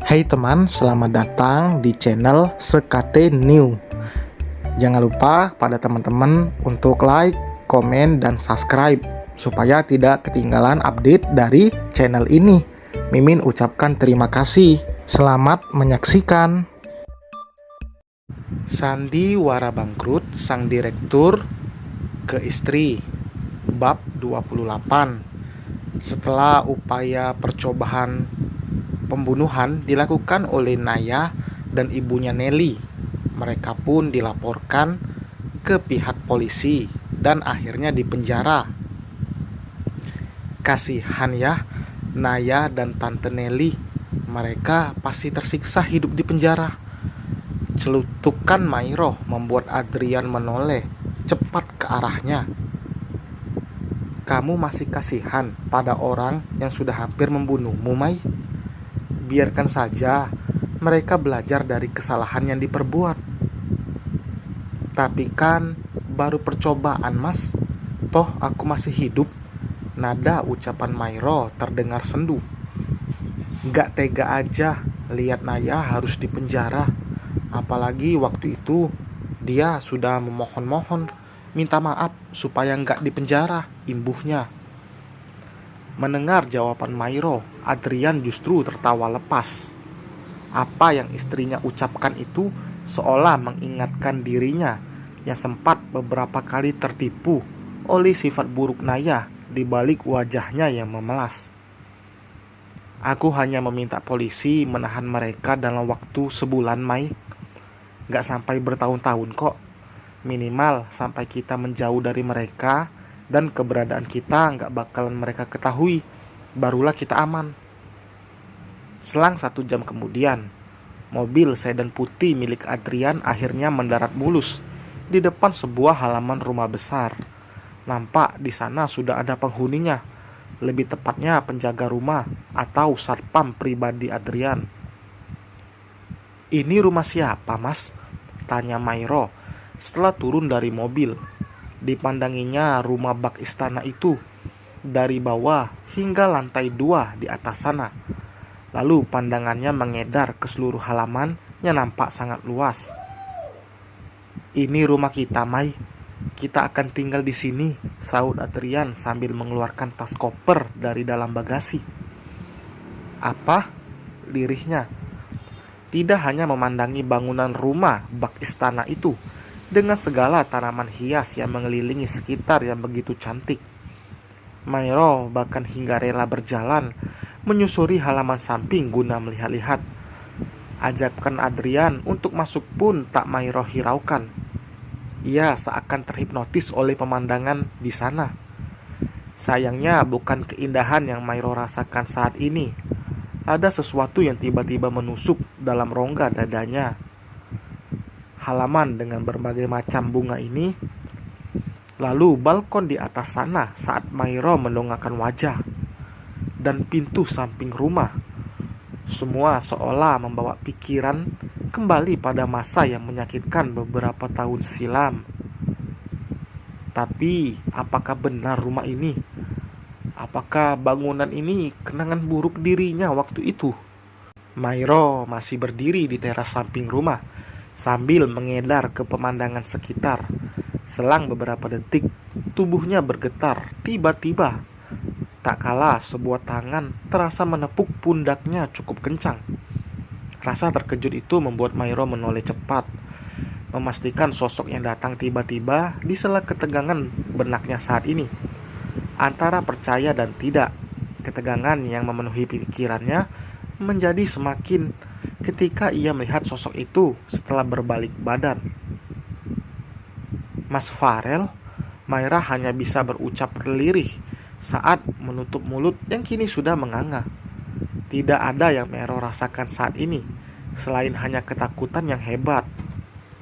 Hai teman, selamat datang di channel Sekate New. Jangan lupa pada teman-teman untuk like, komen, dan subscribe supaya tidak ketinggalan update dari channel ini. Mimin ucapkan terima kasih. Selamat menyaksikan. Sandiwara bangkrut sang direktur ke istri. Bab 28. Setelah upaya percobaan pembunuhan dilakukan oleh Naya dan ibunya Nelly. Mereka pun dilaporkan ke pihak polisi dan akhirnya dipenjara. Kasihan ya Naya dan Tante Nelly. Mereka pasti tersiksa hidup di penjara. Celutukan Mairo membuat Adrian menoleh cepat ke arahnya. Kamu masih kasihan pada orang yang sudah hampir membunuhmu, Mai? Biarkan saja mereka belajar dari kesalahan yang diperbuat. Tapi kan baru percobaan, Mas. Toh aku masih hidup. Nada ucapan Mairo terdengar sendu. Gak tega aja lihat Naya harus dipenjara. Apalagi waktu itu dia sudah memohon-mohon minta maaf supaya gak dipenjara, imbuhnya. Mendengar jawaban Mairo, Adrian justru tertawa lepas. Apa yang istrinya ucapkan itu seolah mengingatkan dirinya yang sempat beberapa kali tertipu oleh sifat buruk Naya di balik wajahnya yang memelas. Aku hanya meminta polisi menahan mereka dalam waktu sebulan, Mai. Gak sampai bertahun-tahun kok. Minimal sampai kita menjauh dari mereka dan keberadaan kita gak bakalan mereka ketahui. Barulah kita aman. Selang 1 jam kemudian, mobil sedan putih milik Adrian akhirnya mendarat mulus di depan sebuah halaman rumah besar. Nampak di sana sudah ada penghuninya, lebih tepatnya penjaga rumah atau satpam pribadi Adrian. Ini rumah siapa, Mas? Tanya Mairo setelah turun dari mobil. Dipandanginya rumah bak istana itu dari bawah hingga lantai 2 di atas sana. Lalu pandangannya mengedar ke seluruh halaman yang nampak sangat luas. Ini rumah kita, Mai. Kita akan tinggal di sini, sahut Adrian sambil mengeluarkan tas koper dari dalam bagasi. Apa? Lirihnya. Tidak hanya memandangi bangunan rumah bak istana itu dengan segala tanaman hias yang mengelilingi sekitar yang begitu cantik. Mairo bahkan hingga rela berjalan menyusuri halaman samping guna melihat-lihat. Ajakan Adrian untuk masuk pun tak Mairo hiraukan. Ia seakan terhipnotis oleh pemandangan di sana. Sayangnya bukan keindahan yang Mairo rasakan saat ini. Ada sesuatu yang tiba-tiba menusuk dalam rongga dadanya. Halaman dengan berbagai macam bunga ini, lalu balkon di atas sana saat Mairo mendongakkan wajah, dan pintu samping rumah. Semua seolah membawa pikiran kembali pada masa yang menyakitkan beberapa tahun silam. Tapi apakah benar rumah ini? Apakah bangunan ini kenangan buruk dirinya waktu itu? Mairo masih berdiri di teras samping rumah sambil mengedar ke pemandangan sekitar. Selang beberapa detik, tubuhnya bergetar tiba-tiba. Tak kalah sebuah tangan terasa menepuk pundaknya cukup kencang. Rasa terkejut itu membuat Mairo menoleh cepat, memastikan sosok yang datang tiba-tiba di sela ketegangan benaknya saat ini. Antara percaya dan tidak, ketegangan yang memenuhi pikirannya menjadi semakin ketika ia melihat sosok itu setelah berbalik badan. Mas Farel? Maira hanya bisa berucap lirih saat menutup mulut yang kini sudah menganga. Tidak ada yang Mairo rasakan saat ini selain hanya ketakutan yang hebat.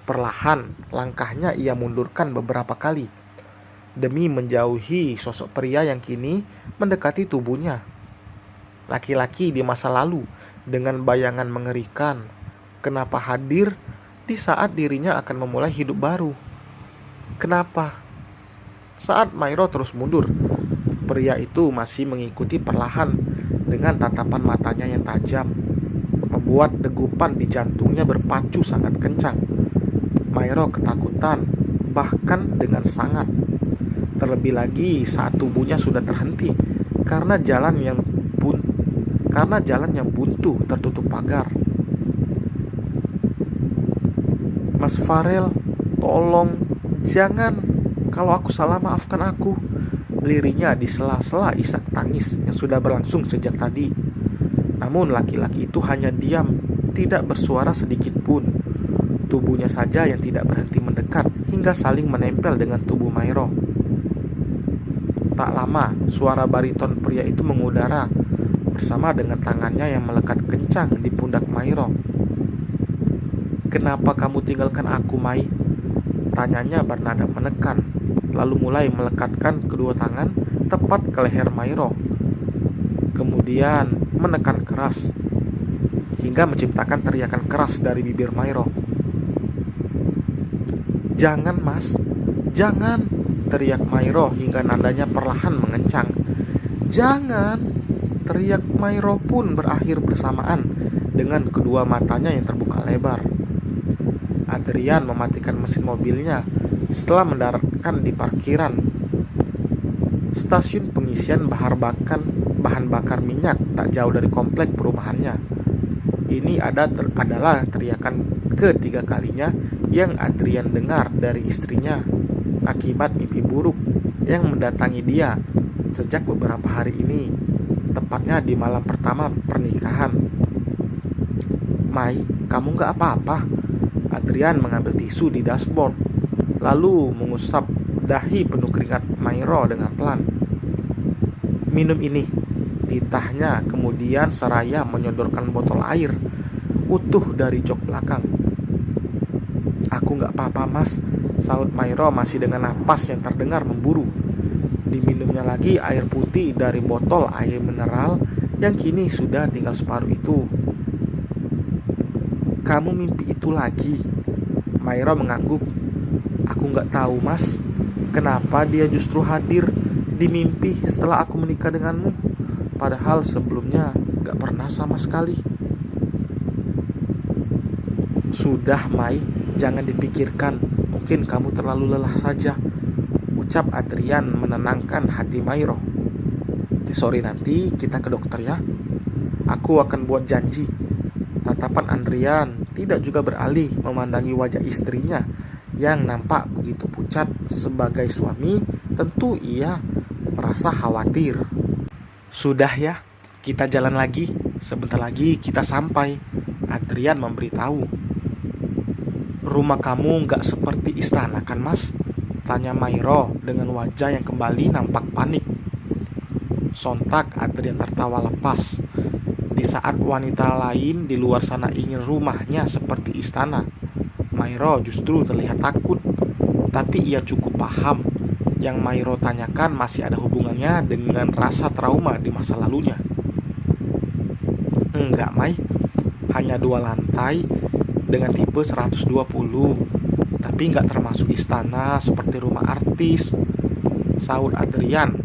Perlahan langkahnya ia mundurkan beberapa kali demi menjauhi sosok pria yang kini mendekati tubuhnya. Laki-laki di masa lalu dengan bayangan mengerikan. Kenapa hadir di saat dirinya akan memulai hidup baru? Kenapa? Saat Mairo terus mundur, pria itu masih mengikuti perlahan dengan tatapan matanya yang tajam. membuat degupan di jantungnya berpacu sangat kencang. Mairo ketakutan, bahkan dengan sangat. Terlebih lagi saat tubuhnya sudah terhenti karena jalan yang buntu tertutup pagar. Mas Farel, tolong, jangan. Kalau aku salah, maafkan aku. Lirihnya di sela-sela isak tangis yang sudah berlangsung sejak tadi. Namun laki-laki itu hanya diam, tidak bersuara sedikit pun. Tubuhnya saja yang tidak berhenti mendekat hingga saling menempel dengan tubuh Mairo. Tak lama, suara bariton pria itu mengudara bersama dengan tangannya yang melekat kencang di pundak Mairo. "Kenapa kamu tinggalkan aku, Mai?" Tanyanya bernada menekan, lalu mulai melekatkan kedua tangan tepat ke leher Mairo. Kemudian menekan keras, hingga menciptakan teriakan keras dari bibir Mairo. "Jangan, Mas, jangan!" teriak Mairo hingga nadanya perlahan mengencang. "Jangan!" teriak Mairo pun berakhir bersamaan dengan kedua matanya yang terbuka lebar. Adrian mematikan mesin mobilnya setelah mendaratkan di parkiran stasiun pengisian bahan bakar minyak tak jauh dari komplek perumahannya. Ini adalah teriakan ketiga kalinya yang Adrian dengar dari istrinya akibat mimpi buruk yang mendatangi dia sejak beberapa hari ini, tepatnya di malam pertama pernikahan. "Mai, kamu gak apa-apa?" Adrian mengambil tisu di dashboard, lalu mengusap dahi penuh keringat Mairo dengan pelan. "Minum ini," titahnya, kemudian seraya menyodorkan botol air utuh dari jok belakang. "Aku gak apa-apa, Mas," sahut Mairo masih dengan napas yang terdengar memburu. Diminumnya lagi air putih dari botol air mineral yang kini sudah tinggal separuh itu. "Kamu mimpi itu lagi?" Mairo mengangguk. "Aku gak tahu, Mas, kenapa dia justru hadir di mimpi setelah aku menikah denganmu, padahal sebelumnya gak pernah sama sekali." "Sudah, Mai, jangan dipikirkan. Mungkin kamu terlalu lelah saja," ucap Adrian menenangkan hati Mairo. "Sorry, nanti kita ke dokter ya. Aku akan buat janji." Tatapan Adrian tidak juga beralih memandangi wajah istrinya yang nampak begitu pucat. Sebagai suami, tentu ia merasa khawatir. "Sudah ya, kita jalan lagi. Sebentar lagi kita sampai," Adrian memberitahu. "Rumah kamu gak seperti istana kan, Mas?" tanya Mairo dengan wajah yang kembali nampak panik. Sontak Adrian tertawa lepas. Di saat wanita lain di luar sana ingin rumahnya seperti istana, Mairo justru terlihat takut. Tapi ia cukup paham yang Mairo tanyakan masih ada hubungannya dengan rasa trauma di masa lalunya. "Enggak, Mai, hanya 2 lantai dengan tipe 120, tapi nggak termasuk istana seperti rumah artis," sahut Adrian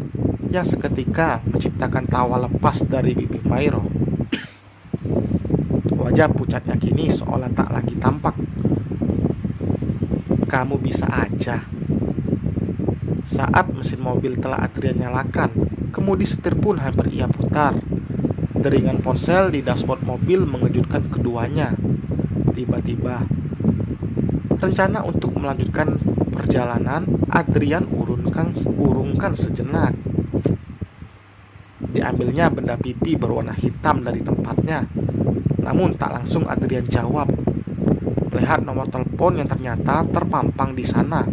yang seketika menciptakan tawa lepas dari bibir Mairo. Wajah pucatnya kini seolah tak lagi tampak. "Kamu bisa aja." Saat mesin mobil telah Adrian nyalakan, kemudi setir pun hampir ia putar. Deringan ponsel di dashboard mobil mengejutkan keduanya. Tiba-tiba, rencana untuk melanjutkan perjalanan Adrian urungkan sejenak. Diambilnya benda pipi berwarna hitam dari tempatnya. Namun tak langsung Adrian jawab. Melihat nomor telepon yang ternyata terpampang di sana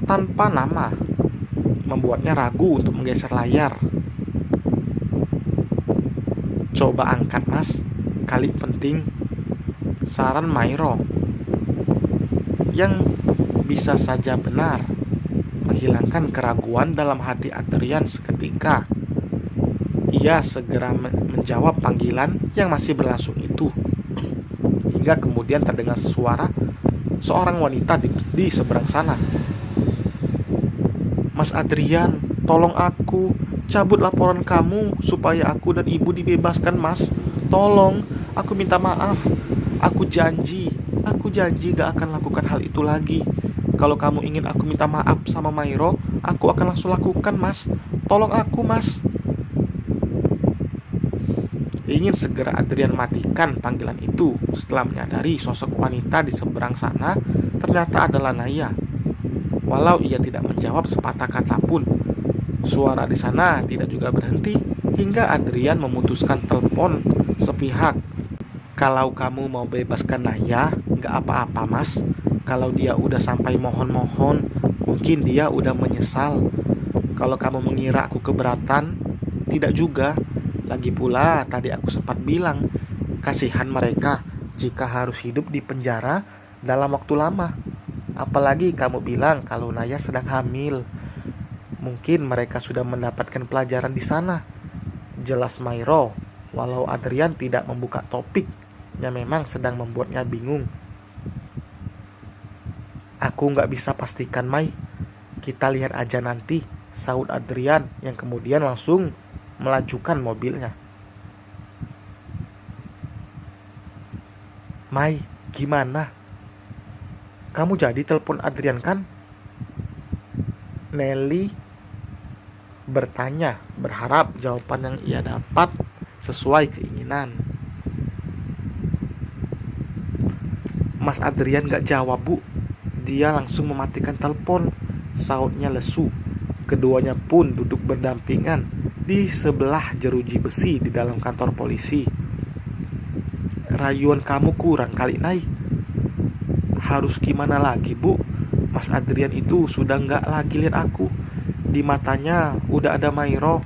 tanpa nama, membuatnya ragu untuk menggeser layar. "Coba angkat, Mas, kali penting," saran Mairo, yang bisa saja benar, menghilangkan keraguan dalam hati Adrian seketika. Ia segera menjawab panggilan yang masih berlangsung itu, hingga kemudian terdengar suara seorang wanita di seberang sana. "Mas Adrian, tolong aku, cabut laporan kamu supaya aku dan ibu dibebaskan, Mas. Tolong, aku minta maaf. Aku janji gak akan lakukan hal itu lagi. Kalau kamu ingin aku minta maaf sama Mairo, aku akan langsung lakukan, Mas. Tolong aku, Mas. Ingin segera Adrian matikan panggilan itu setelah menyadari sosok wanita di seberang sana ternyata adalah Naya. Walau ia tidak menjawab sepatah kata pun, suara di sana tidak juga berhenti hingga Adrian memutuskan telepon sepihak. Kalau kamu mau bebaskan Naya, nggak apa-apa, Mas. Kalau dia udah sampai mohon-mohon, mungkin dia udah menyesal. Kalau kamu mengira aku keberatan, tidak juga. Lagi pula tadi aku sempat bilang, kasihan mereka jika harus hidup di penjara dalam waktu lama. Apalagi kamu bilang kalau Naya sedang hamil. Mungkin mereka sudah mendapatkan pelajaran di sana. Jelas Mairo, walau Adrian tidak membuka topik yang memang sedang membuatnya bingung. Aku nggak bisa pastikan, Mai. Kita lihat aja nanti, sahut Adrian yang kemudian langsung melajukan mobilnya. Mai, gimana? Kamu jadi telepon Adrian kan? Nelly bertanya, berharap jawaban yang ia dapat sesuai keinginan. Mas Adrian gak jawab, Bu. Dia langsung mematikan telepon, sahutnya lesu. Keduanya pun duduk berdampingan di sebelah jeruji besi di dalam kantor polisi. Rayuan kamu kurang kali, Nay. Harus gimana lagi, Bu? Mas Adrian itu sudah gak lagi lihat aku. Di matanya udah ada Mairo.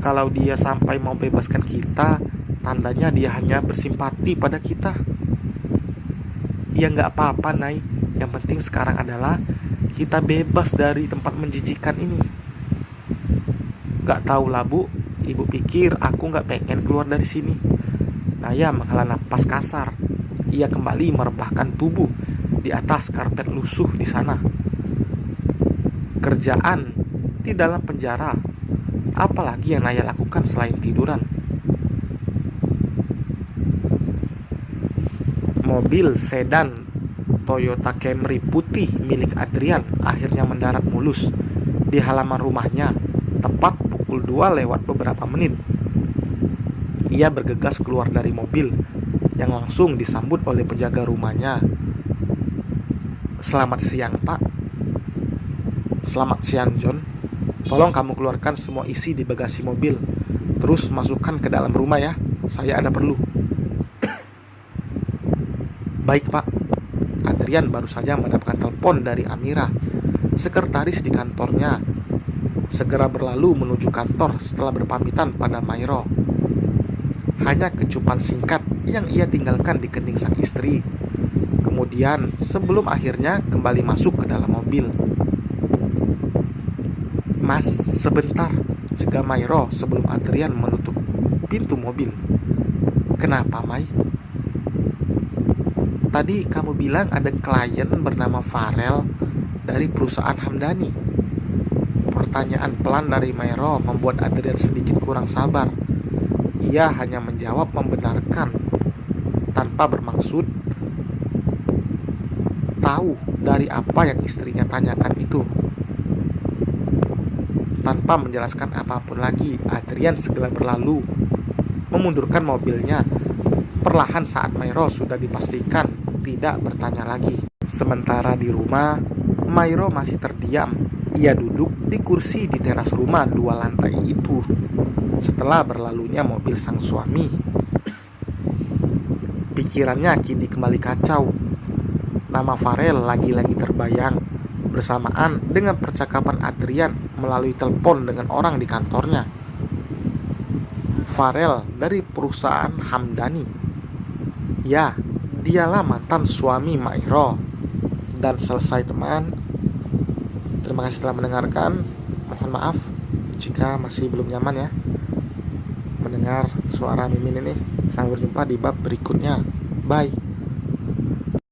Kalau dia sampai mau bebaskan kita, tandanya dia hanya bersimpati pada kita. Ya gak apa-apa, Nay. Yang penting sekarang adalah kita bebas dari tempat menjijikan ini. Gak tahu lah, Bu. Ibu pikir aku gak pengen keluar dari sini. Naya menghela napas kasar. Ia kembali merebahkan tubuh di atas karpet lusuh di sana. Kerjaan di dalam penjara. Apalagi yang Naya lakukan selain tiduran? Mobil sedan Toyota Camry putih milik Adrian akhirnya mendarat mulus di halaman rumahnya tepat pukul 2 lewat beberapa menit. Ia bergegas keluar dari mobil yang langsung disambut oleh penjaga rumahnya. Selamat siang, Pak. Selamat siang, John. Tolong kamu keluarkan semua isi di bagasi mobil. Terus masukkan ke dalam rumah ya. Saya ada perlu. Baik, Pak. Adrian baru saja mendapatkan telepon dari Amira, sekretaris di kantornya. Segera berlalu menuju kantor setelah berpamitan pada Mairo. Hanya kecupan singkat yang ia tinggalkan di kening sang istri. Kemudian sebelum akhirnya kembali masuk ke dalam mobil. Mas, sebentar, cegah Mairo sebelum Adrian menutup pintu mobil. Kenapa, Mai? Tadi kamu bilang ada klien bernama Farel dari perusahaan Hamdani. Pertanyaan pelan dari Mairo membuat Adrian sedikit kurang sabar. Ia hanya menjawab membenarkan tanpa bermaksud tahu dari apa yang istrinya tanyakan itu. Tanpa menjelaskan apapun lagi, Adrian segera berlalu memundurkan mobilnya perlahan saat Mairo sudah dipastikan tidak bertanya lagi. Sementara di rumah, Mairo masih terdiam. Ia duduk di kursi di teras rumah 2 lantai itu setelah berlalunya mobil sang suami. Pikirannya kini kembali kacau. Nama Farel lagi-lagi terbayang bersamaan dengan percakapan Adrian melalui telepon dengan orang di kantornya. Farel dari perusahaan Hamdani. Ya, dialah mantan suami Mairo. Dan selesai, teman. Terima kasih telah mendengarkan. Mohon maaf jika masih belum nyaman ya mendengar suara Mimin ini. Sampai berjumpa di bab berikutnya. Bye.